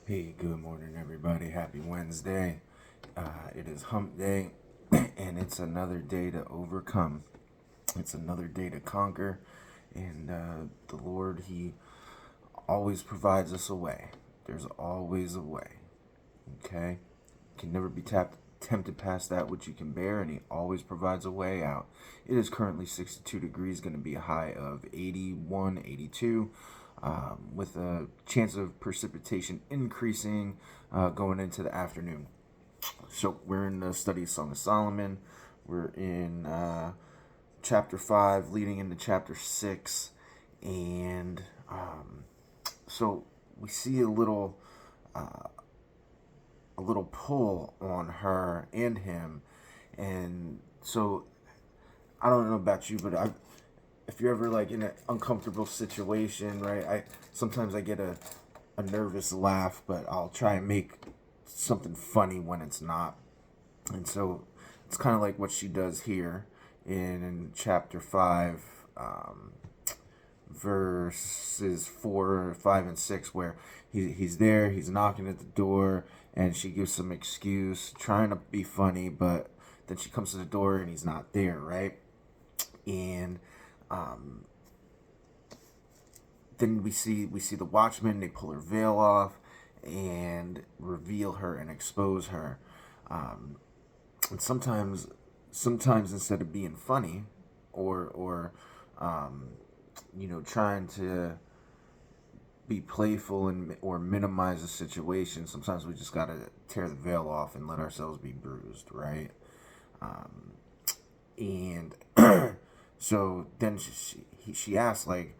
Hey, good morning, everybody. Happy Wednesday. It is hump day, and it's another day to overcome. It's another day to conquer, and the Lord, He always provides us a way. There's always a way, okay? Can never be tempted past that which you can bear, and He always provides a way out. It is currently 62 degrees, going to be a high of 81, 82, with a chance of precipitation increasing going into the afternoon. So we're in the study of Song of Solomon. We're in chapter 5, leading into chapter 6, and so we see a little pull on her and him. And so I don't know about you, but if you're ever like in an uncomfortable situation, right? Sometimes I get a nervous laugh, but I'll try and make something funny when it's not. And so it's kind of like what she does here in chapter 5, verses 4, 5, and 6, where he's there, he's knocking at the door, and she gives some excuse, trying to be funny, but then she comes to the door and he's not there, right? And then we see the watchmen. They pull her veil off and reveal her and expose her. And sometimes instead of being funny or trying to be playful or minimize the situation, sometimes we just gotta tear the veil off and let ourselves be bruised, right? And so then she asked, like,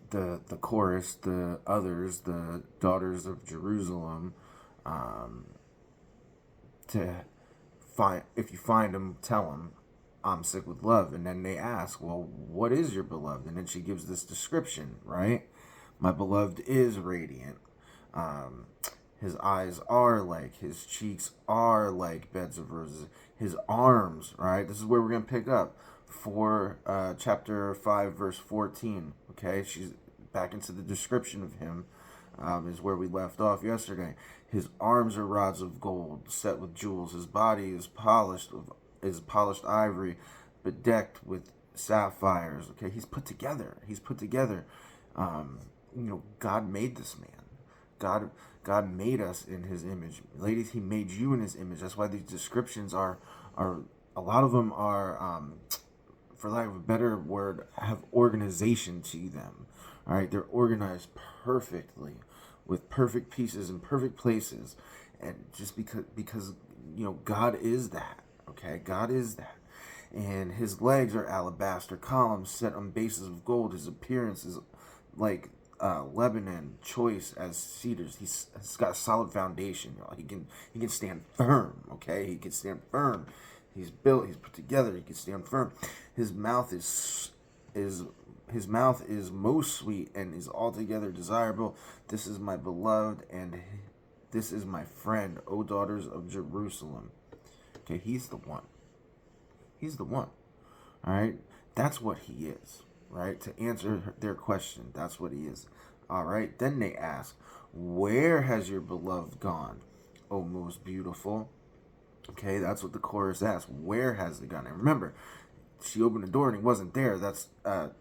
the chorus, the others, the daughters of Jerusalem, to find, if you find them, tell them I'm sick with love. And then they ask, well, what is your beloved? And then she gives this description, right? My beloved is radiant. His eyes are like, his cheeks are like beds of roses. His arms, right? This is where we're going to pick up for chapter 5, verse 14. Okay, she's back into the description of him, is where we left off yesterday. His arms are rods of gold, set with jewels. His body is polished ivory, bedecked with sapphires. Okay, he's put together. God made this man. God made us in His image, ladies. He made you in His image. That's why these descriptions are a lot of them are, for lack of a better word, have organization to them. All right, they're organized perfectly, with perfect pieces in perfect places, and just because God is that. Okay, God is that. And His legs are alabaster columns set on bases of gold. His appearance is like Lebanon, choice as cedars. He's got a solid foundation. He can stand firm. Okay, he can stand firm. He's built. He's put together. He can stand firm. His mouth is most sweet and is altogether desirable. This is my beloved, and this is my friend, O daughters of Jerusalem. Okay, He's the one. He's the one. All right, that's what He is. Right, to answer their question, that's what He is. All right, then they ask, where has your beloved gone, O most beautiful? Okay, that's what the chorus asks. Where has it gone? And remember, she opened the door and He wasn't there. That's 5,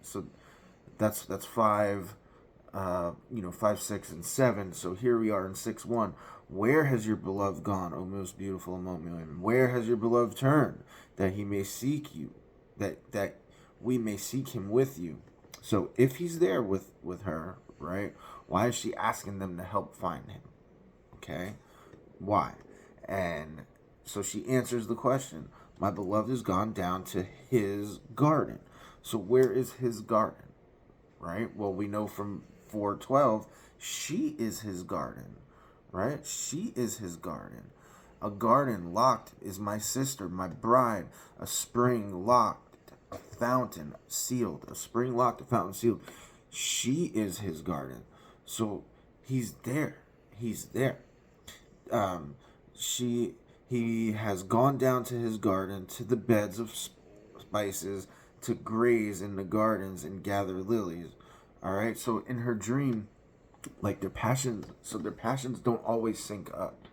5, 6, and 7. So here we are in 6:1. Where has your beloved gone, O most beautiful among women? Where has your beloved turned, that He may seek you, that we may seek Him with you? So if He's there with her, right, why is she asking them to help find Him? Okay, why? And so she answers the question. My beloved has gone down to His garden. So where is His garden? Right? Well, we know from 4:12, she is His garden. Right? She is His garden. A garden locked is my sister, my bride. A spring locked, a fountain sealed. A spring locked, a fountain sealed. She is His garden. So He's there. He's there. He has gone down to His garden, to the beds of spices, to graze in the gardens and gather lilies. All right. So in her dream, like their passions. So their passions don't always sync up.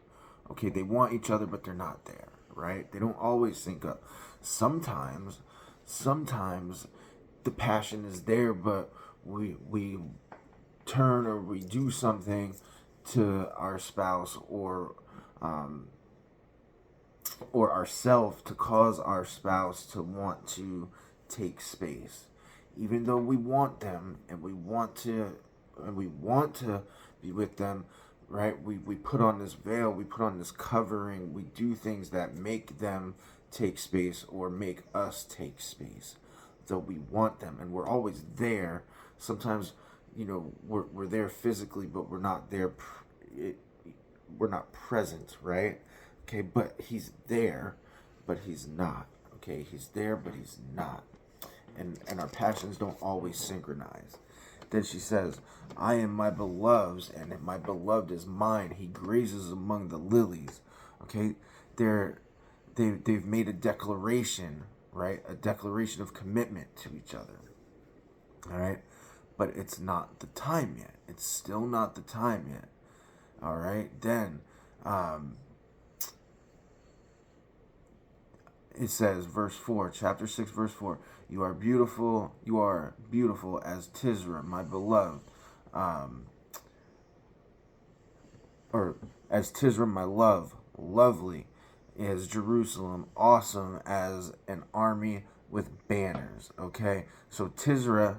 Okay, they want each other, but they're not there, right? They don't always sync up. Sometimes the passion is there, but we turn or we do something to our spouse um, or ourselves to cause our spouse to want to take space, even though we want them and we want to be with them, right? We put on this veil, we put on this covering, we do things that make them take space or make us take space. So we want them and we're always there. Sometimes, we're there physically, but we're not there. We're not present, right? Okay, but he's there, but he's not. Okay, he's there, but he's not. And our passions don't always synchronize. Then she says, I am my beloved's, and my beloved is mine. He grazes among the lilies. Okay, they've made a declaration, right? A declaration of commitment to each other. All right, but it's not the time yet. It's still not the time yet. All right, then it says, verse 4, chapter 6, verse 4, you are beautiful as Tisra, my beloved, or as Tisra, my love, lovely is Jerusalem, awesome as an army with banners. Okay, so Tisra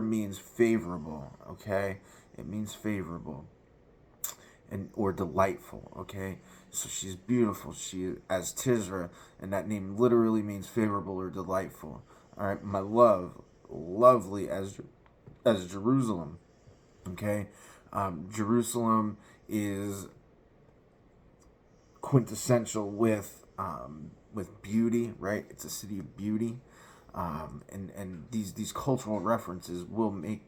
means favorable. Okay, it means favorable and or delightful. Okay, so she's beautiful. She as Tisra, and that name literally means favorable or delightful. All right, my love, lovely as Jerusalem. Okay, Jerusalem is quintessential with beauty, right? It's a city of beauty, and these cultural references will make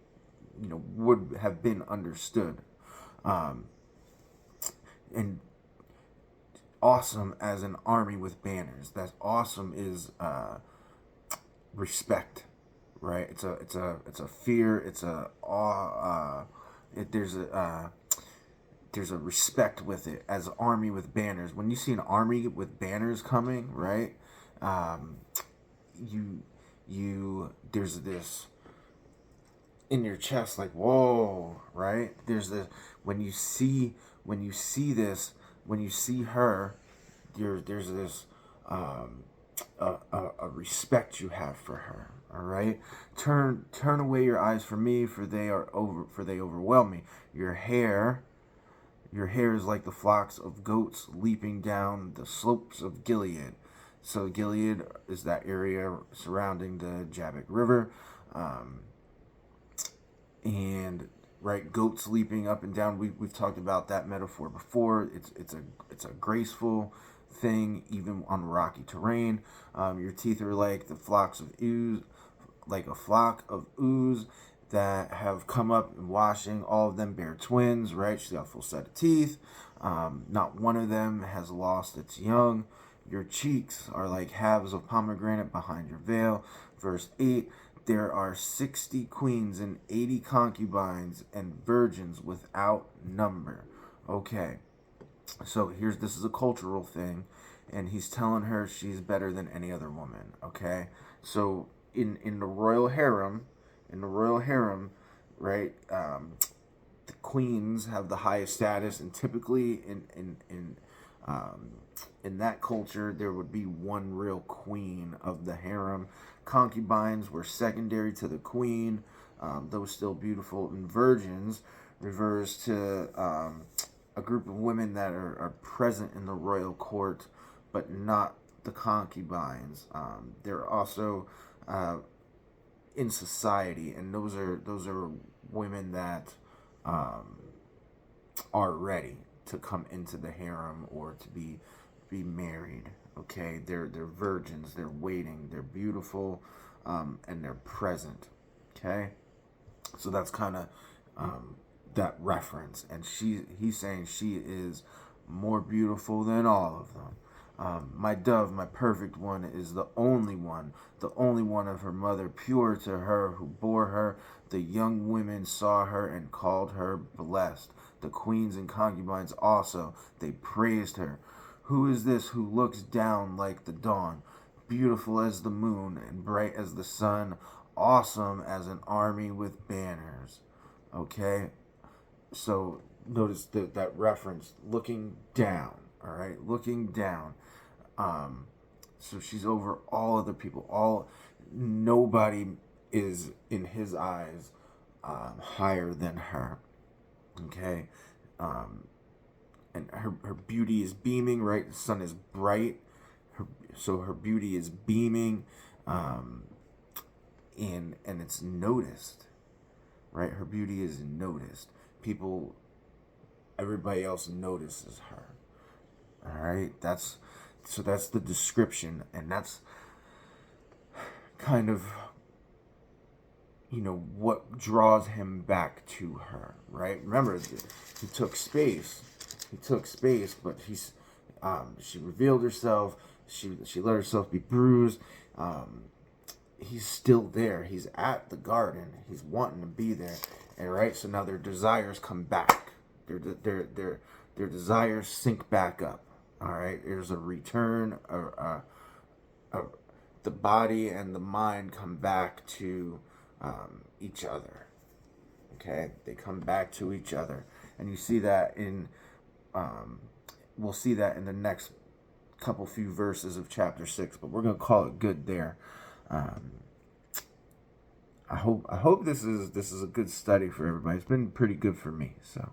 would have been understood, and awesome as an army with banners. That awesome is respect, right? It's a fear. It's a awe. There's a respect with it as an army with banners. When you see an army with banners coming, right? Um, there's this in your chest, like whoa, right? There's this when you see this, when you see her, there's this a respect you have for her. All right, turn away your eyes from me, for they overwhelm me. Your hair is like the flocks of goats leaping down the slopes of Gilead. So Gilead is that area surrounding the Jabbok River, and right, goats leaping up and down. We've talked about that metaphor before. It's a graceful thing, even on rocky terrain. Your teeth are like the flocks of ooze, like a flock of ooze that have come up in washing. All of them bear twins, right? She's got a full set of teeth. Not one of them has lost its young. Your cheeks are like halves of pomegranate behind your veil. Verse 8, there are 60 queens and 80 concubines and virgins without number. Okay, so this is a cultural thing, and he's telling her she's better than any other woman. Okay, so in the royal harem, right? The queens have the highest status, and typically in that culture there would be one real queen of the harem. Concubines were secondary to the queen, though still beautiful, and virgins refers to a group of women that are present in the royal court, but not the concubines. They're also in society, and those are women that are ready to come into the harem or to be married. Okay, they're virgins. They're waiting. They're beautiful, and they're present. Okay, so that's kind of that reference, and he's saying she is more beautiful than all of them. My dove, my perfect one, is the only one of her mother, pure to her who bore her. The young women saw her and called her blessed. The queens and concubines also, they praised her. Who is this who looks down like the dawn, beautiful as the moon and bright as the sun, awesome as an army with banners? Okay, so notice that reference, looking down. All right, looking down. Um, so she's over all other people. Nobody is in his eyes higher than her. Okay, um, and her beauty is beaming. Right, the sun is bright. So her beauty is beaming, um, and it's noticed. Right, her beauty is noticed. People, everybody else notices her. All right, that's the description, and that's kind of what draws him back to her, right? Remember, he took space. But she revealed herself. She let herself be bruised. He's still there. He's at the garden. He's wanting to be there, and right. So now their desires come back. Their desires sink back up. All right. There's a return. The body and the mind come back to each other. Okay, they come back to each other, and you see that in. We'll see that in the next few verses of chapter 6, but we're gonna call it good there. Um, I hope this is a good study for everybody. It's been pretty good for me. So.